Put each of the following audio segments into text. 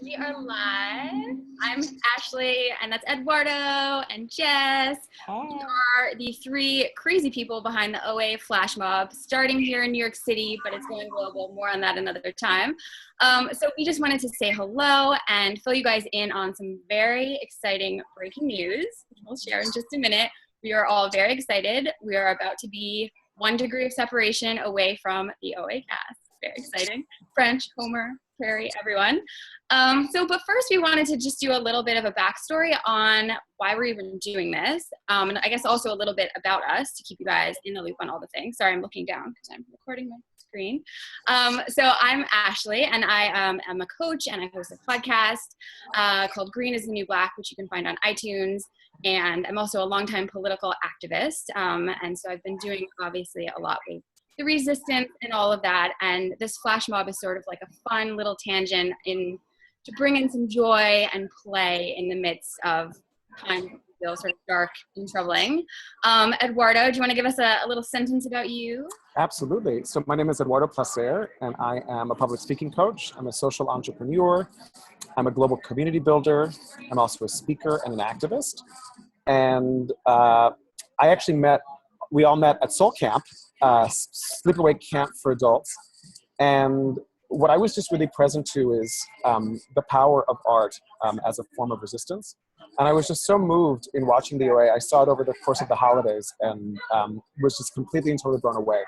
We are live. I'm Ashley, and that's Eduardo and Jess. Hey. We are the three crazy people behind the OA Flashmob, starting here in New York City, but it's going global. More on that another time. So we just wanted to say hello and fill you guys in on some very exciting breaking news, which we'll share in just a minute. We are all very excited. We are about to be 1 degree of separation away from the OA cast. Very exciting. French, Homer, Carrie, everyone. But first we wanted to just do a little bit of a backstory on why we're even doing this. And I guess also a little bit about us to keep you guys in the loop on all the things. Sorry, I'm looking down because I'm recording my screen. So I'm Ashley, and I am a coach, and I host a podcast called Green is the New Black, which you can find on iTunes. And I'm also a longtime political activist. And so I've been doing obviously a lot with the resistance and all of that. And this flash mob is sort of like a fun little tangent to bring in some joy and play in the midst of times that feel sort of dark and troubling. Eduardo, do you want to give us a little sentence about you? Absolutely. So my name is Eduardo Placer, and I am a public speaking coach. I'm a social entrepreneur. I'm a global community builder. I'm also a speaker and an activist. And we all met at Soul Camp, sleepaway camp for adults. And what I was just really present to is the power of art as a form of resistance. And I was just so moved in watching the OA. I saw it over the course of the holidays and was just completely and totally blown away.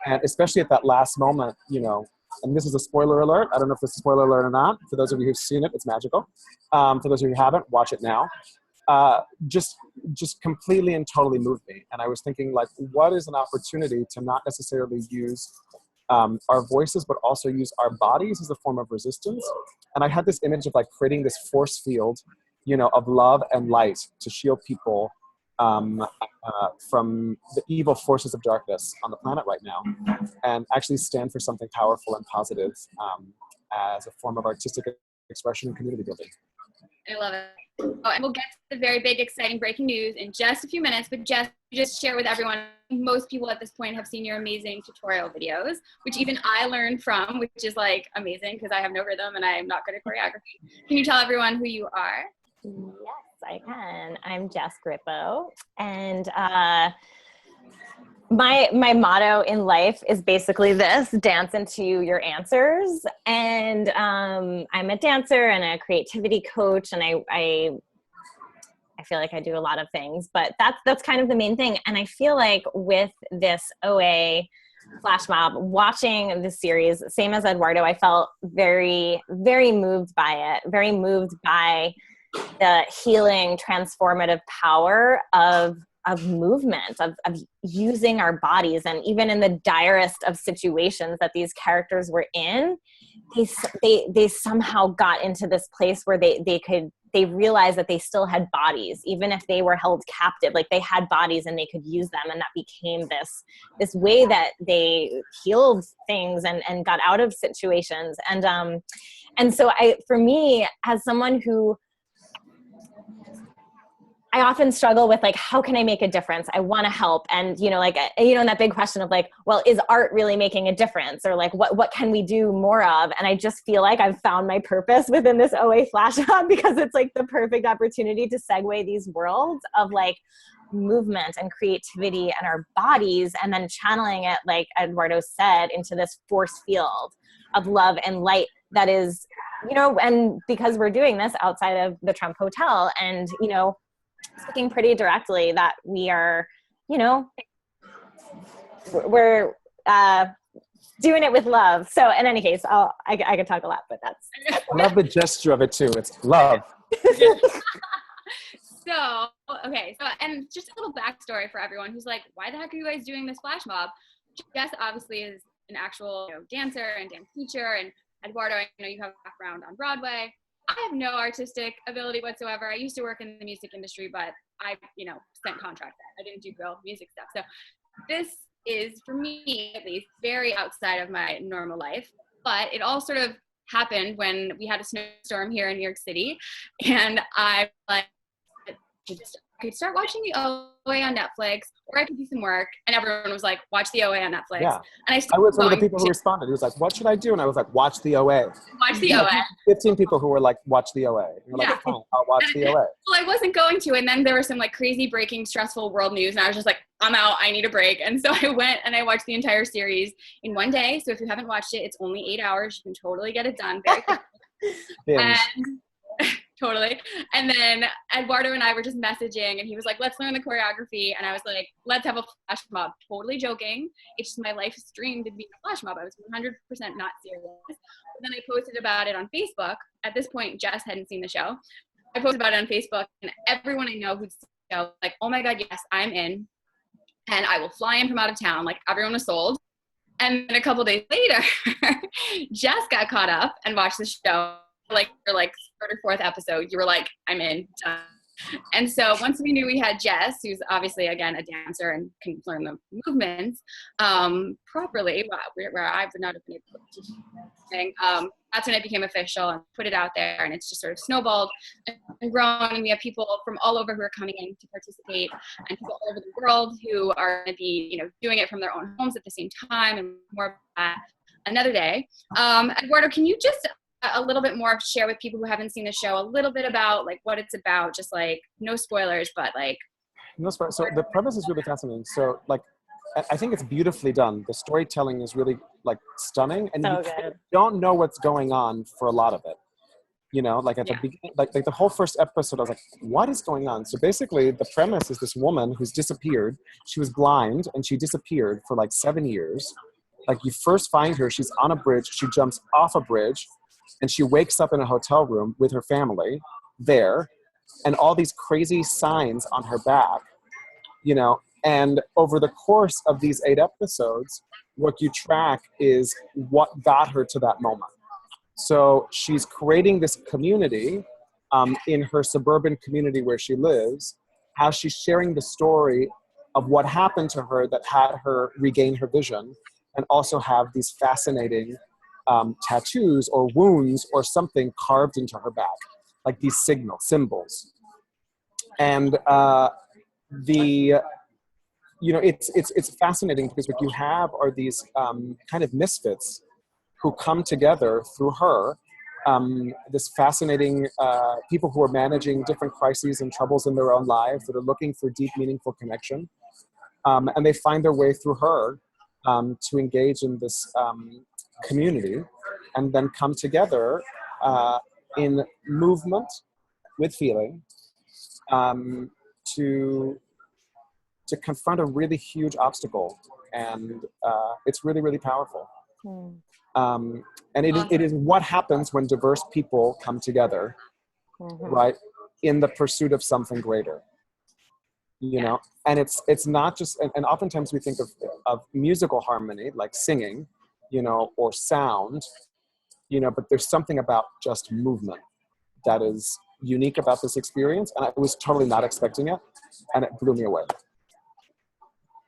And especially at that last moment, you know, and this is a spoiler alert. I don't know if this is a spoiler alert or not. For those of you who've seen it, it's magical. For those of you who haven't, watch it now. Just completely and totally moved me. And I was thinking, like, what is an opportunity to not necessarily use our voices, but also use our bodies as a form of resistance. And I had this image of like creating this force field, you know, of love and light to shield people from the evil forces of darkness on the planet right now, and actually stand for something powerful and positive as a form of artistic expression and community building. I love it. Oh, and we'll get to the very big, exciting breaking news in just a few minutes, but just share with everyone. Most people at this point have seen your amazing tutorial videos, which even I learned from, which is like amazing because I have no rhythm and I am not good at choreography. Can you tell everyone who you are? Yes, I can. I'm Jess Grippo, and my motto in life is basically this: dance into your answers. And I'm a dancer and a creativity coach, and I feel like I do a lot of things, but that's kind of the main thing. And I feel like with this OA Flash Mob, watching the series, same as Eduardo, I felt very, very moved by it, very moved by the healing, transformative power of movement, of using our bodies. And even in the direst of situations that these characters were in, they somehow got into this place where they realized that they still had bodies, even if they were held captive. Like, they had bodies and they could use them, and that became this way that they healed things and got out of situations. And so for me, as someone who, I often struggle with, like, how can I make a difference? I want to help. And, you know, like, you know, and that big question of like, well, is art really making a difference? Or like, what can we do more of? And I just feel like I've found my purpose within this OA Flash Mob, because it's like the perfect opportunity to segue these worlds of like movement and creativity and our bodies, and then channeling it, like Eduardo said, into this force field of love and light that is, you know, and because we're doing this outside of the Trump Hotel, and, you know, speaking pretty directly that we are, you know, we're doing it with love. So in any case, I could talk a lot, but that's I love the gesture of it too. It's love. Okay. So, and just a little backstory for everyone who's like, why the heck are you guys doing this flash mob? Jess obviously is an actual, you know, dancer and dance teacher, and Eduardo, I know you have a background on Broadway. I have no artistic ability whatsoever. I used to work in the music industry, but I, you know, sent contracts. I didn't do real music stuff. So this is, for me at least, very outside of my normal life. But it all sort of happened when we had a snowstorm here in New York City, and I like just could start watching the OA on Netflix, or I could do some work. And everyone was like, watch the OA on Netflix. Yeah. And I was one of the people who responded. He was like, what should I do? And I was like, watch the OA. Watch the OA. 15 people who were like, watch the OA. And you're like, fine, I'll watch the OA. Well, I wasn't going to. And then there was some like crazy breaking stressful world news. And I was just like, I'm out. I need a break. And so I went and I watched the entire series in one day. So if you haven't watched it, it's only 8 hours. You can totally get it done very quickly. And totally. And then Eduardo and I were just messaging and he was like, let's learn the choreography. And I was like, let's have a flash mob. Totally joking. It's just my life's dream to be a flash mob. I was 100% not serious. But then I posted about it on Facebook. At this point, Jess hadn't seen the show. I posted about it on Facebook and everyone I know who'd seen the show, like, oh my God, yes, I'm in. And I will fly in from out of town. Like everyone was sold. And then a couple days later, Jess got caught up and watched the show. Like for like third or fourth episode, you were like, I'm in, done. And so once we knew we had Jess, who's obviously again a dancer and can learn the movements properly, where I've not been able to do anything, that's when it became official and put it out there, and it's just sort of snowballed and grown. And we have people from all over who are coming in to participate, and people all over the world who are going to be, you know, doing it from their own homes at the same time, and more of that another day. Eduardo, can you just a little bit more share with people who haven't seen the show a little bit about like what it's about, just like no spoilers, but like no spoilers. So the premise is really fascinating. So like I think it's beautifully done. The storytelling is really like stunning, and so you good. don't know what's going on for a lot of it. You know, like at the beginning, like the whole first episode, I was like, what is going on? So basically the premise is this woman who's disappeared. She was blind and she disappeared for like 7 years. Like you first find her, she's on a bridge, she jumps off a bridge, and she wakes up in a hotel room with her family there, and all these crazy signs on her back, you know. And over the course of these 8 episodes, what you track is what got her to that moment. So she's creating this community in her suburban community where she lives, how she's sharing the story of what happened to her that had her regain her vision, and also have these fascinating tattoos or wounds or something carved into her back, like these symbols. And you know, it's fascinating because what you have are these kind of misfits who come together through her, this fascinating people who are managing different crises and troubles in their own lives that are looking for deep, meaningful connection. And they find their way through her to engage in this community, and then come together in movement with feeling to confront a really huge obstacle. And it's really, really powerful. And it is what happens when diverse people come together, right, in the pursuit of something greater. You know, and it's not just, and oftentimes we think of musical harmony, like singing, you know, or sound, you know, but there's something about just movement that is unique about this experience. And I was totally not expecting it, and it blew me away.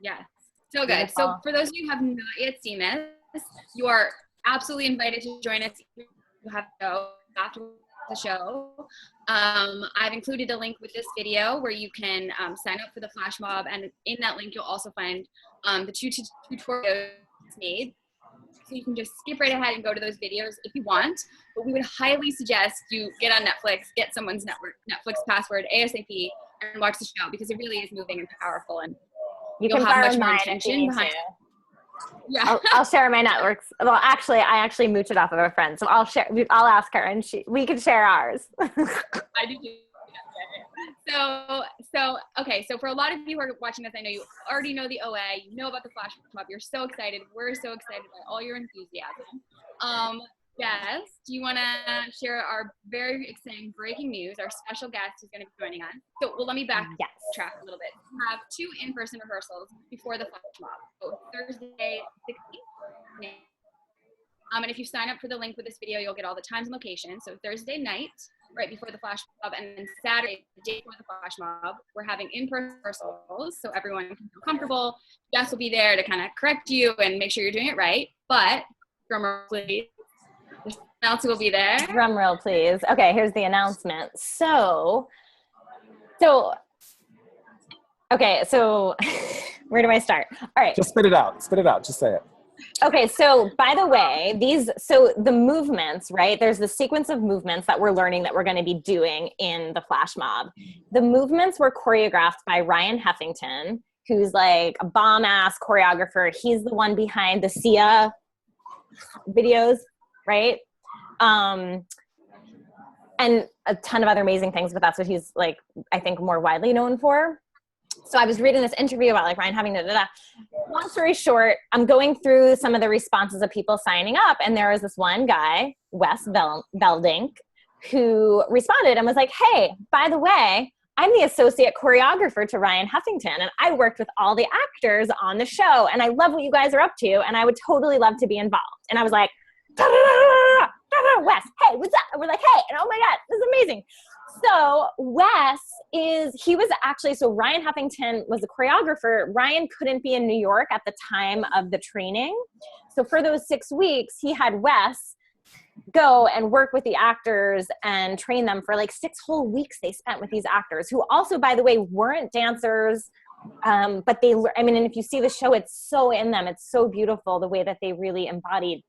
Yeah, so good. So for those of you who have not yet seen this, you are absolutely invited to join us. You have to go after the show. I've included a link with this video where you can sign up for the flash mob, and in that link you'll also find the 2 tutorials made. So you can just skip right ahead and go to those videos if you want, but we would highly suggest you get on Netflix, get someone's Netflix password ASAP, and watch the show, because it really is moving and powerful, and you'll have much more intention behind it. Yeah. I'll share my networks. Well, actually, I actually mooch it off of a friend, so I'll ask her, and we can share ours. I do too. So okay. So for a lot of you who are watching this, I know you already know the OA. You know about the flash mob. You're so excited. We're so excited by all your enthusiasm. Yes. Do you want to share our very exciting breaking news? Our special guest who's going to be joining us. So, well, let me backtrack a little bit. We have 2 in-person rehearsals before the flash mob. So Thursday, 16th. And if you sign up for the link with this video, you'll get all the times and locations. So Thursday night, right before the flash mob, and then Saturday, the day before the flash mob, we're having in-person rehearsals, so everyone can feel comfortable. Jess will be there to kind of correct you and make sure you're doing it right. But drummer, please. Else will be there. Drum roll, please. Okay, here's the announcement. So Okay, so where do I start? All right. Just spit it out. Spit it out. Just say it. Okay, so by the way, so the movements, right? There's the sequence of movements that we're learning that we're going to be doing in the flash mob. The movements were choreographed by Ryan Heffington, who's like a bomb-ass choreographer. He's the one behind the Sia videos, right? And a ton of other amazing things, but that's what he's like, I think, more widely known for. So I was reading this interview about like Ryan having Long story short, I'm going through some of the responses of people signing up, and there was this one guy, Wes Veldink, who responded and was like, hey, by the way, I'm the associate choreographer to Ryan Heffington, and I worked with all the actors on the show, and I love what you guys are up to, and I would totally love to be involved. And I was like, Wes, hey, what's up? And we're like, hey, and oh my God, this is amazing. So Wes so Ryan Heffington was a choreographer. Ryan couldn't be in New York at the time of the training. So for those 6 weeks, he had Wes go and work with the actors and train them for like 6 whole weeks they spent with these actors, who also, by the way, weren't dancers. But and if you see the show, it's so in them. It's so beautiful the way that they really embodied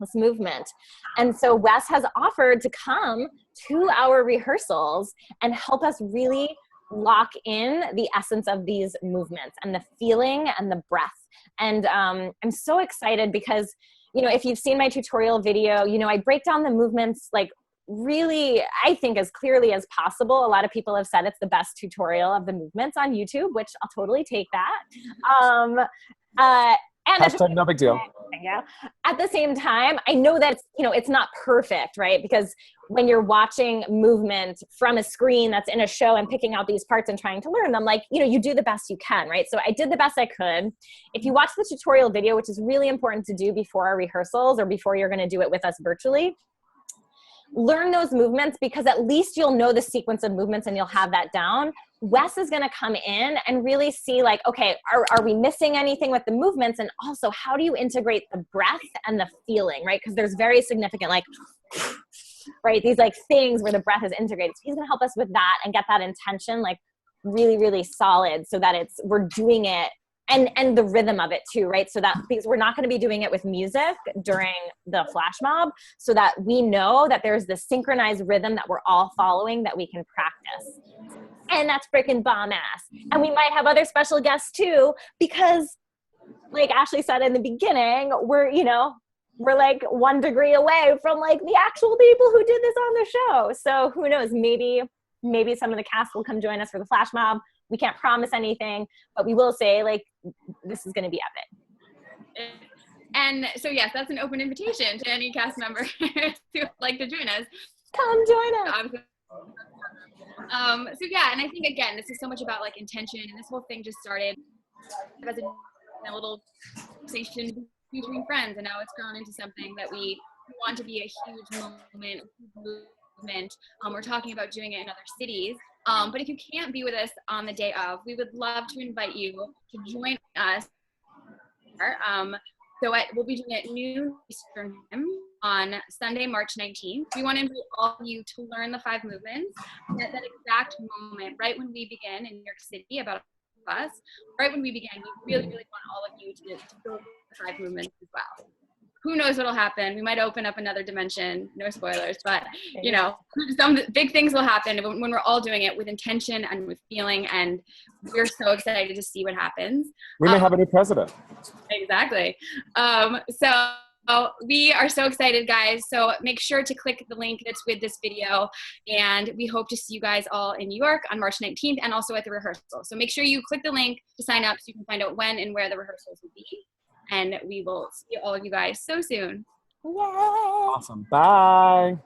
this movement. And so Wes has offered to come to our rehearsals and help us really lock in the essence of these movements and the feeling and the breath. And I'm so excited because, if you've seen my tutorial video, I break down the movements like really, I think, as clearly as possible. A lot of people have said it's the best tutorial of the movements on YouTube, which I'll totally take that. And Hashtag no big deal. At the same time, I know that it's not perfect, right? Because when you're watching movement from a screen that's in a show and picking out these parts and trying to learn them, like, you do the best you can, right? So I did the best I could. If you watch the tutorial video, which is really important to do before our rehearsals or before you're going to do it with us virtually, learn those movements, because at least you'll know the sequence of movements and you'll have that down. Wes is going to come in and really see like, okay, are we missing anything with the movements? And also, how do you integrate the breath and the feeling, right? Because there's very significant, like, right, these like things where the breath is integrated. So he's going to help us with that and get that intention like really, really solid, so that we're doing it and the rhythm of it too, right? So that, because we're not going to be doing it with music during the flash mob, so that we know that there's this synchronized rhythm that we're all following that we can practice. And that's freaking bomb ass. And we might have other special guests too, because like Ashley said in the beginning, we're like 1 degree away from like the actual people who did this on the show. So who knows, maybe some of the cast will come join us for the flash mob. We can't promise anything, but we will say like, this is going to be epic. And so yes, that's an open invitation to any cast member who would like to join us. Come join us. So yeah, and I think again, this is so much about like intention, and this whole thing just started as a little conversation between friends, and now it's grown into something that we want to be a huge movement. We're talking about doing it in other cities. But if you can't be with us on the day of, we would love to invite you to join us. We'll be doing it at noon Eastern time on Sunday, March 19th. We want to invite all of you to learn the 5 movements at that exact moment, right when we begin in New York City, about us. Right when we begin, we really, really want all of you to go the 5 movements as well. Who knows what'll happen? We might open up another dimension. No spoilers, but some big things will happen when we're all doing it with intention and with feeling, and we're so excited to see what happens. We may have a new president. Exactly. So we are so excited, guys. So make sure to click the link that's with this video, and we hope to see you guys all in New York on March 19th and also at the rehearsal. So make sure you click the link to sign up so you can find out when and where the rehearsals will be. And we will see all of you guys so soon. Yay! Awesome. Bye.